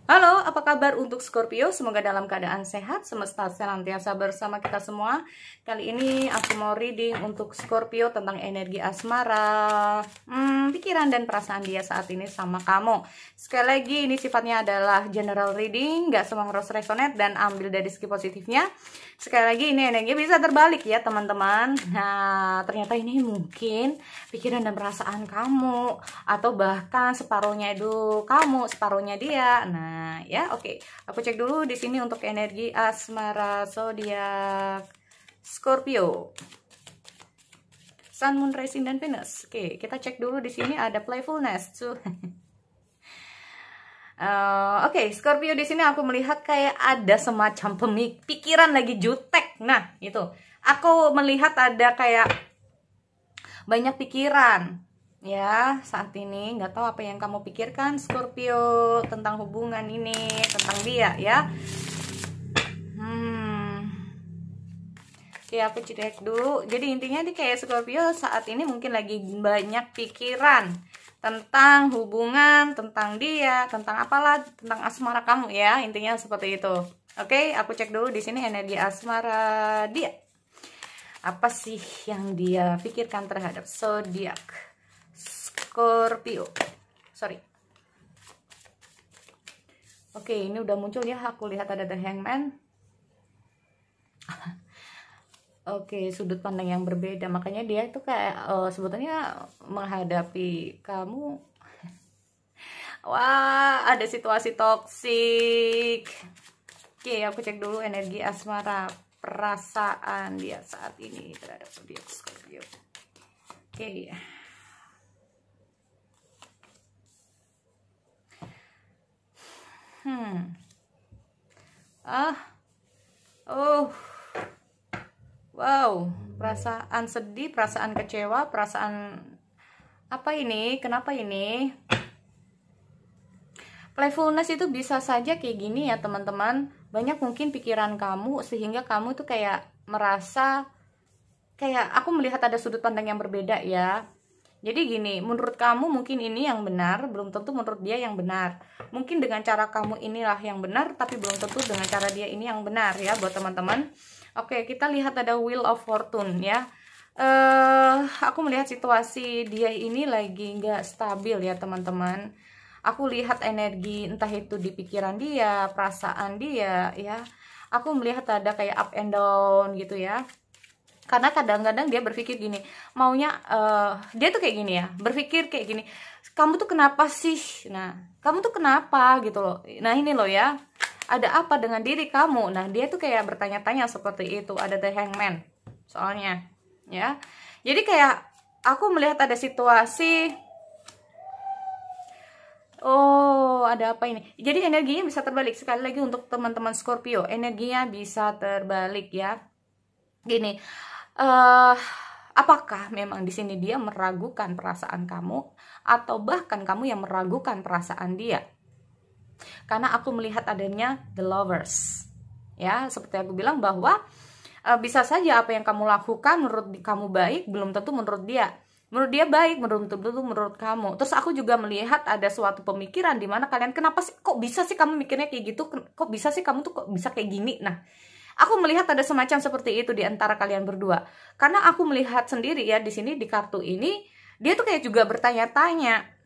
Halo, apa kabar untuk Scorpio? Semoga dalam keadaan sehat, semesta senantiasa bersama kita semua. Kali ini aku mau reading untuk Scorpio tentang energi asmara, pikiran dan perasaan dia saat ini sama kamu. Sekali lagi, ini sifatnya adalah general reading, gak semua harus resonate dan ambil dari segi positifnya. Sekali lagi, ini energi bisa terbalik ya teman-teman. Nah, ternyata ini mungkin pikiran dan perasaan kamu, atau bahkan separuhnya itu kamu, separuhnya dia. Nah, ya oke. Aku cek dulu di sini untuk energi asmara zodiak Scorpio. Sun, Moon, Rising dan Venus. Oke, kita cek dulu di sini ada playfulness tuh. Oke, Scorpio di sini aku melihat kayak ada semacam pikiran lagi jutek. Nah, itu. Aku melihat ada kayak banyak pikiran. Ya, saat ini nggak tahu apa yang kamu pikirkan Scorpio tentang hubungan ini, tentang dia ya. Oke, aku cek dulu. Jadi intinya di kayak Scorpio saat ini mungkin lagi banyak pikiran tentang hubungan, tentang dia, tentang apalah, tentang asmara kamu ya. Intinya seperti itu. Oke, aku cek dulu di sini energi asmara dia. Apa sih yang dia pikirkan terhadap zodiak Scorpio? Sorry. Oke, ini udah muncul ya. Aku lihat ada The Hangman. Oke, sudut pandang yang berbeda. Makanya dia itu kayak sebetulnya menghadapi kamu. Wah, ada situasi toksik. Oke, aku cek dulu energi asmara, perasaan dia saat ini terhadap zodiak Scorpio. Oke. Wow, perasaan sedih, perasaan kecewa, perasaan apa ini? Kenapa ini? Playfulness itu bisa saja kayak gini ya teman-teman. Banyak mungkin pikiran kamu sehingga kamu tuh kayak merasa kayak aku melihat ada sudut pandang yang berbeda ya. Jadi gini, menurut kamu mungkin ini yang benar, belum tentu menurut dia yang benar. Mungkin dengan cara kamu inilah yang benar, tapi belum tentu dengan cara dia ini yang benar ya buat teman-teman. Oke, kita lihat ada Wheel of Fortune ya. Aku melihat situasi dia ini lagi nggak stabil ya teman-teman. Aku lihat energi entah itu di pikiran dia, perasaan dia ya. Aku melihat ada kayak up and down gitu ya. Karena kadang-kadang dia berpikir gini, maunya dia tuh kayak gini ya, berpikir kayak gini, kamu tuh kenapa sih? Nah, kamu tuh kenapa gitu loh. Nah, ini loh ya. Ada apa dengan diri kamu? Nah, dia tuh kayak bertanya-tanya seperti itu. Ada The Hangman soalnya ya. Jadi kayak aku melihat ada situasi, oh ada apa ini. Jadi energinya bisa terbalik. Sekali lagi untuk teman-teman Scorpio, energinya bisa terbalik ya. Gini, apakah memang di sini dia meragukan perasaan kamu, atau bahkan kamu yang meragukan perasaan dia? Karena aku melihat adanya The Lovers ya, seperti aku bilang bahwa bisa saja apa yang kamu lakukan menurut kamu baik, belum tentu menurut dia baik, belum tentu menurut kamu. Terus aku juga melihat ada suatu pemikiran di mana kalian, kenapa sih, kok bisa sih kamu mikirnya kayak gitu, kok bisa sih kamu tuh kok bisa kayak gini. Nah, aku melihat ada semacam seperti itu di antara kalian berdua. Karena aku melihat sendiri ya di sini di kartu ini, dia tuh kayak juga bertanya-tanya,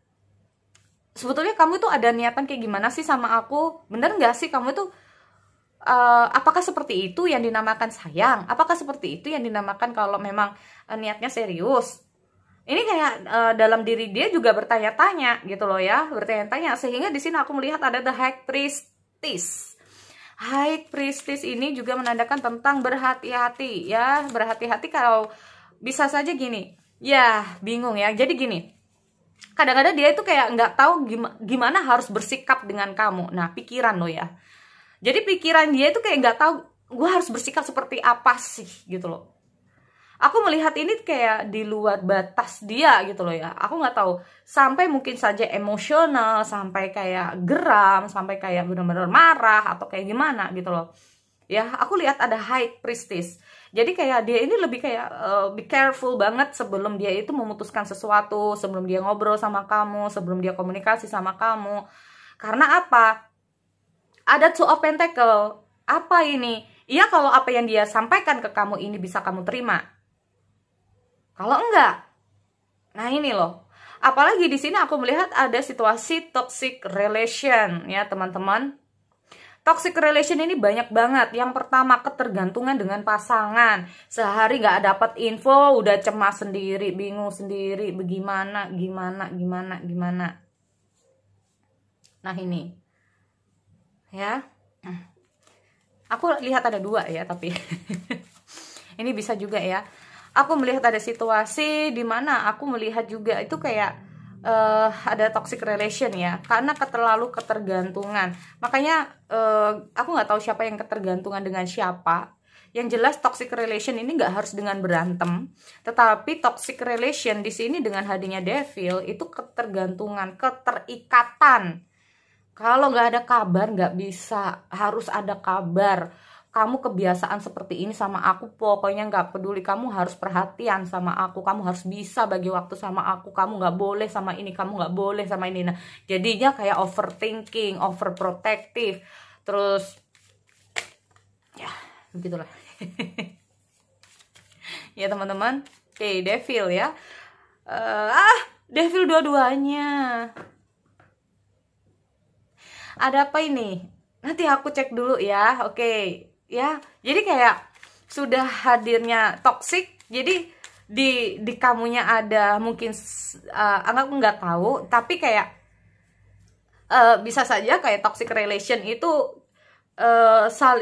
sebetulnya kamu tuh ada niatan kayak gimana sih sama aku? Bener nggak sih kamu tuh apakah seperti itu yang dinamakan sayang? Apakah seperti itu yang dinamakan kalau memang niatnya serius? Ini kayak dalam diri dia juga bertanya-tanya gitu loh ya, bertanya-tanya. Sehingga di sini aku melihat ada The High Priestess. High Priestess ini juga menandakan tentang berhati-hati ya, berhati-hati kalau bisa saja gini. Ya, bingung ya. Jadi gini, kadang-kadang dia itu kayak nggak tahu gimana harus bersikap dengan kamu. Nah, pikiran lo ya. Jadi pikiran dia itu kayak nggak tahu gue harus bersikap seperti apa sih gitu loh. Aku melihat ini kayak di luar batas dia gitu loh ya. Aku nggak tahu, sampai mungkin saja emosional, sampai kayak geram, sampai kayak benar-benar marah atau kayak gimana gitu loh. Ya, aku lihat ada High Priestess. Jadi kayak dia ini lebih kayak be careful banget sebelum dia itu memutuskan sesuatu, sebelum dia ngobrol sama kamu, sebelum dia komunikasi sama kamu. Karena apa? Ada Two of Pentacle. Apa ini? Iya, kalau apa yang dia sampaikan ke kamu ini bisa kamu terima. Kalau enggak, nah ini loh. Apalagi di sini aku melihat ada situasi toxic relation ya teman-teman. Toxic relation ini banyak banget. Yang pertama, ketergantungan dengan pasangan. Sehari nggak dapat info, udah cemas sendiri, bingung sendiri, bagaimana, gimana. Nah ini, ya. Aku lihat ada dua ya, tapi ini bisa juga ya. Aku melihat ada situasi di mana aku melihat juga itu kayak ada toxic relation ya, karena terlalu ketergantungan. Makanya aku nggak tahu siapa yang ketergantungan dengan siapa. Yang jelas toxic relation ini nggak harus dengan berantem, tetapi toxic relation di sini dengan hadirnya devil itu ketergantungan, keterikatan. Kalau nggak ada kabar nggak bisa, harus ada kabar. Kamu kebiasaan seperti ini sama aku, pokoknya nggak peduli, kamu harus perhatian sama aku, kamu harus bisa bagi waktu sama aku, kamu nggak boleh sama ini, kamu nggak boleh sama ini. Nah, jadinya kayak overthinking, overprotective, terus ya begitulah. Ya teman-teman, oke, devil ya. Devil dua-duanya. Ada apa ini? Nanti aku cek dulu ya. Oke. Ya, jadi kayak sudah hadirnya toxic, jadi di kamunya ada mungkin aku nggak tahu, tapi kayak bisa saja kayak toxic relation itu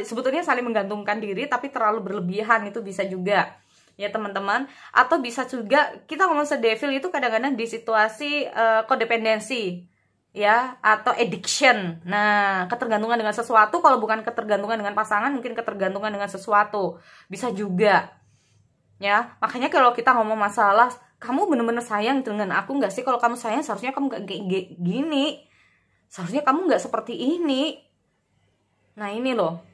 sebetulnya saling menggantungkan diri tapi terlalu berlebihan, itu bisa juga ya teman-teman. Atau bisa juga kita ngomong devil itu kadang-kadang di situasi kodependensi ya, atau addiction. Nah, ketergantungan dengan sesuatu, kalau bukan ketergantungan dengan pasangan, mungkin ketergantungan dengan sesuatu. Bisa juga. Ya, makanya kalau kita ngomong masalah, kamu bener-bener sayang dengan aku nggak sih? Kalau kamu sayang, seharusnya kamu nggak kayak gini. Seharusnya kamu nggak seperti ini. Nah, ini loh.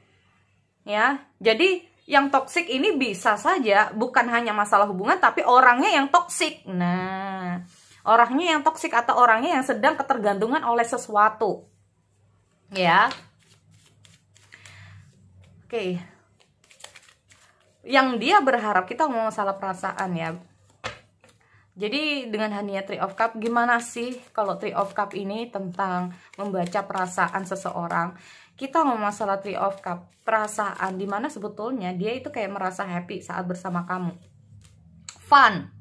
Ya, jadi yang toksik ini bisa saja bukan hanya masalah hubungan, tapi orangnya yang toksik. Nah, orangnya yang toksik atau orangnya yang sedang ketergantungan oleh sesuatu. Ya. Oke. Yang dia berharap, kita ngomong masalah perasaan ya. Jadi dengan hanya Three of Cup, gimana sih kalau Three of Cup ini tentang membaca perasaan seseorang? Kita ngomong masalah Three of Cup, perasaan dimana sebetulnya dia itu kayak merasa happy saat bersama kamu. Fun.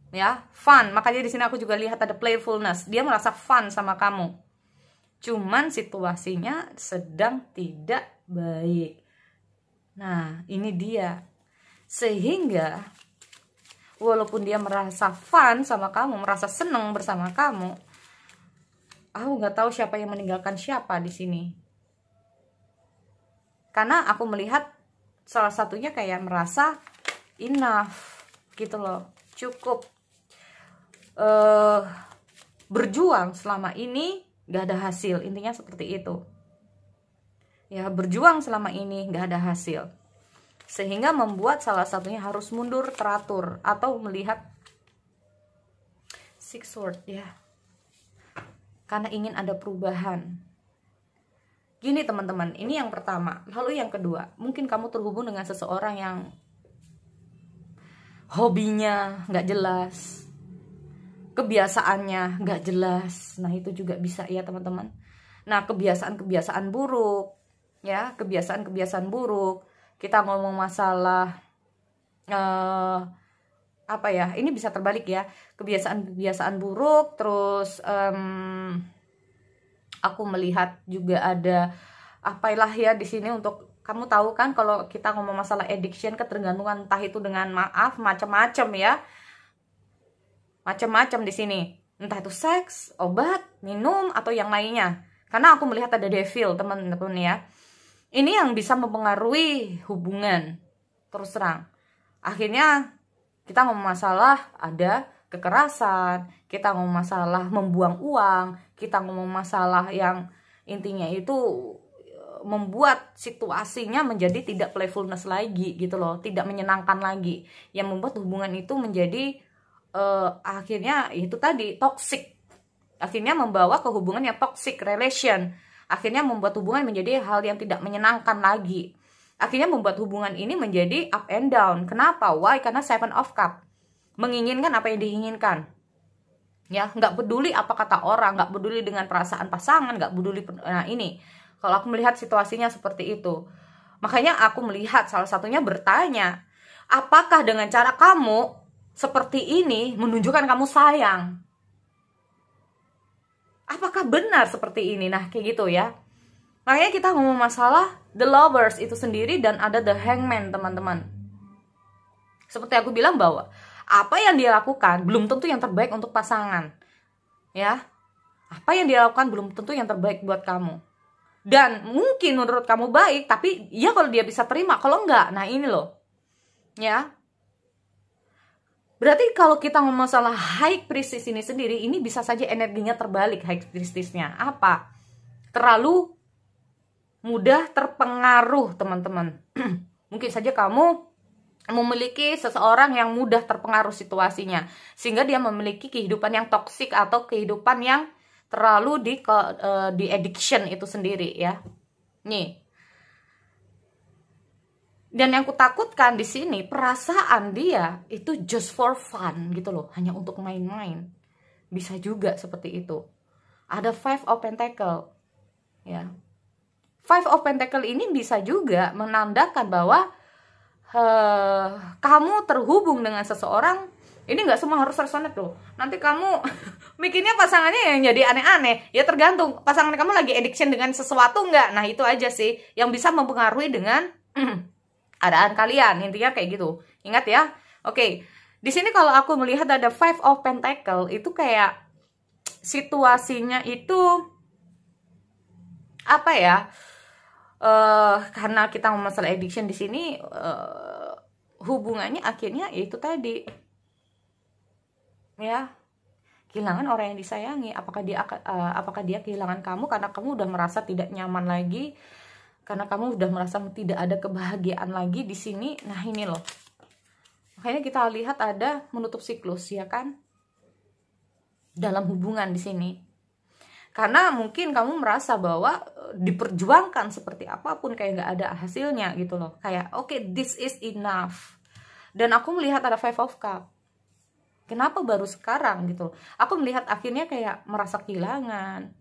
Ya, fun. Makanya di sini aku juga lihat ada playfulness. Dia merasa fun sama kamu. Cuman situasinya sedang tidak baik. Nah, ini dia. Sehingga walaupun dia merasa fun sama kamu, merasa seneng bersama kamu, aku nggak tahu siapa yang meninggalkan siapa di sini. Karena aku melihat salah satunya kayak merasa enough gitu loh, cukup. Berjuang selama ini gak ada hasil, intinya seperti itu ya. Berjuang selama ini gak ada hasil, sehingga membuat salah satunya harus mundur teratur atau melihat Six Sword ya, karena ingin ada perubahan. Gini teman-teman, ini yang pertama. Lalu yang kedua, mungkin kamu terhubung dengan seseorang yang hobinya gak jelas, kebiasaannya nggak jelas. Nah, itu juga bisa ya teman-teman. Nah, kebiasaan-kebiasaan buruk ya, kebiasaan-kebiasaan buruk. Kita ngomong masalah apa ya, ini bisa terbalik ya, kebiasaan-kebiasaan buruk. Terus aku melihat juga ada apalah ya di sini. Untuk kamu tahu kan kalau kita ngomong masalah addiction, ketergantungan, entah itu dengan macam-macam ya, macam-macam di sini, entah itu seks, obat, minum, atau yang lainnya. Karena aku melihat ada devil teman-teman ya. Ini yang bisa mempengaruhi hubungan. Terus terang, akhirnya kita ngomong masalah ada kekerasan, kita ngomong masalah membuang uang, kita ngomong masalah yang intinya itu membuat situasinya menjadi tidak playfulness lagi gitu loh, tidak menyenangkan lagi, yang membuat hubungan itu menjadi akhirnya itu tadi toxic, akhirnya membawa ke hubungan yang toxic relation. Akhirnya membuat hubungan menjadi hal yang tidak menyenangkan lagi. Akhirnya membuat hubungan ini menjadi up and down. Kenapa? Why? Karena Seven of Cups. Menginginkan apa yang diinginkan. Ya, nggak peduli apa kata orang, nggak peduli dengan perasaan pasangan, nggak peduli. Nah ini, kalau aku melihat situasinya seperti itu. Makanya aku melihat salah satunya bertanya, apakah dengan cara kamu seperti ini menunjukkan kamu sayang? Apakah benar seperti ini? Nah, kayak gitu ya. Makanya kita ngomong masalah the lovers itu sendiri dan ada the hangman, teman-teman. Seperti aku bilang bahwa apa yang dia lakukan belum tentu yang terbaik untuk pasangan. Ya. Apa yang dia lakukan belum tentu yang terbaik buat kamu. Dan mungkin menurut kamu baik, tapi ya kalau dia bisa terima, kalau enggak, nah ini loh. Ya. Berarti kalau kita ngomong masalah high priestess ini sendiri, ini bisa saja energinya terbalik high priestessnya. Apa? Terlalu mudah terpengaruh, teman-teman. Mungkin saja kamu memiliki seseorang yang mudah terpengaruh situasinya, sehingga dia memiliki kehidupan yang toksik atau kehidupan yang terlalu di addiction itu sendiri ya. Nih. Dan yang kutakutkan di sini perasaan dia itu just for fun gitu loh, hanya untuk main-main. Bisa juga seperti itu. Ada Five of Pentacle. Ya. Five of Pentacle ini bisa juga menandakan bahwa kamu terhubung dengan seseorang. Ini nggak semua harus resonate loh. Nanti kamu mikirnya pasangannya yang jadi aneh-aneh. Ya tergantung pasangan kamu lagi addiction dengan sesuatu nggak. Nah itu aja sih yang bisa mempengaruhi dengan keadaan kalian. Intinya kayak gitu. Ingat ya. Oke. Di sini kalau aku melihat ada Five of Pentacle itu kayak situasinya itu apa ya? Karena kita ngomong masalah addiction di sini, hubungannya akhirnya itu tadi ya, kehilangan orang yang disayangi. Apakah dia kehilangan kamu karena kamu udah merasa tidak nyaman lagi, karena kamu udah merasa tidak ada kebahagiaan lagi di sini. Nah ini loh, makanya kita lihat ada menutup siklus ya kan dalam hubungan di sini. Karena mungkin kamu merasa bahwa diperjuangkan seperti apapun kayak nggak ada hasilnya gitu loh. Kayak oke, this is enough. Dan aku melihat ada Five of Cups. Kenapa baru sekarang gitu? Aku melihat akhirnya kayak merasa kehilangan.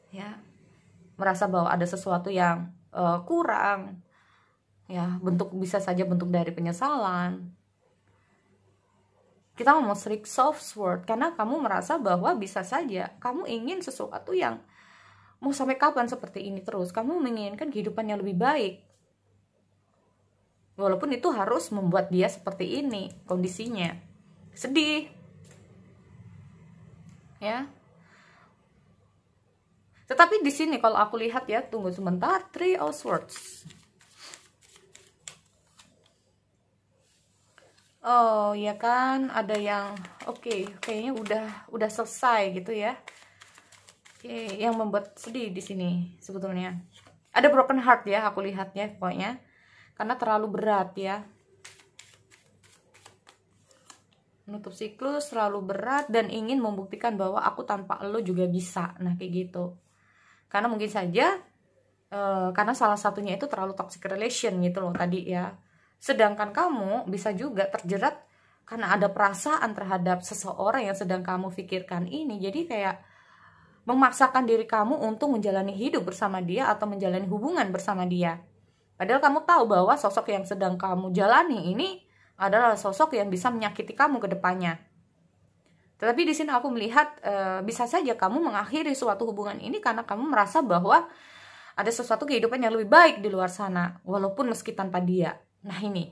Ya. Merasa bahwa ada sesuatu yang kurang. Ya, bisa saja bentuk dari penyesalan. Kita ngomong Six of Swords karena kamu merasa bahwa bisa saja kamu ingin sesuatu yang mau sampai kapan seperti ini terus. Kamu menginginkan kehidupan yang lebih baik. Walaupun itu harus membuat dia seperti ini kondisinya. Sedih. Ya. Tetapi di sini kalau aku lihat ya, tunggu sebentar, Three of Swords. Oh ya kan, ada yang oke, kayaknya udah selesai gitu ya. Oke, yang membuat sedih di sini sebetulnya. Ada broken heart ya, aku lihatnya pokoknya. Karena terlalu berat ya. Menutup siklus terlalu berat dan ingin membuktikan bahwa aku tanpa lo juga bisa. Nah, kayak gitu. Karena mungkin saja karena salah satunya itu terlalu toxic relation gitu loh tadi ya. Sedangkan kamu bisa juga terjerat karena ada perasaan terhadap seseorang yang sedang kamu pikirkan ini. Jadi kayak memaksakan diri kamu untuk menjalani hidup bersama dia atau menjalani hubungan bersama dia. Padahal kamu tahu bahwa sosok yang sedang kamu jalani ini adalah sosok yang bisa menyakiti kamu ke depannya. Tetapi di sini aku melihat bisa saja kamu mengakhiri suatu hubungan ini karena kamu merasa bahwa ada sesuatu kehidupan yang lebih baik di luar sana. Walaupun meski tanpa dia. Nah ini,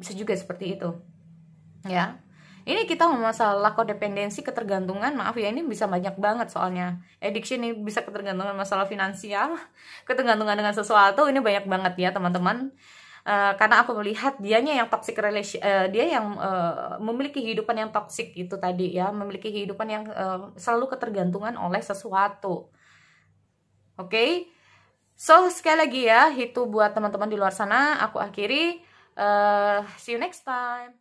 bisa juga seperti itu, ya. Ini kita ngomong masalah kodependensi, ketergantungan, maaf ya ini bisa banyak banget soalnya. Addiction ini bisa ketergantungan masalah finansial, ketergantungan dengan sesuatu, ini banyak banget ya teman-teman. Karena aku melihat dianya yang toxic relation, dia yang memiliki kehidupan yang toxic itu tadi ya, memiliki kehidupan yang selalu ketergantungan oleh sesuatu. Oke? So, sekali lagi ya, itu buat teman-teman di luar sana. Aku akhiri. See you next time.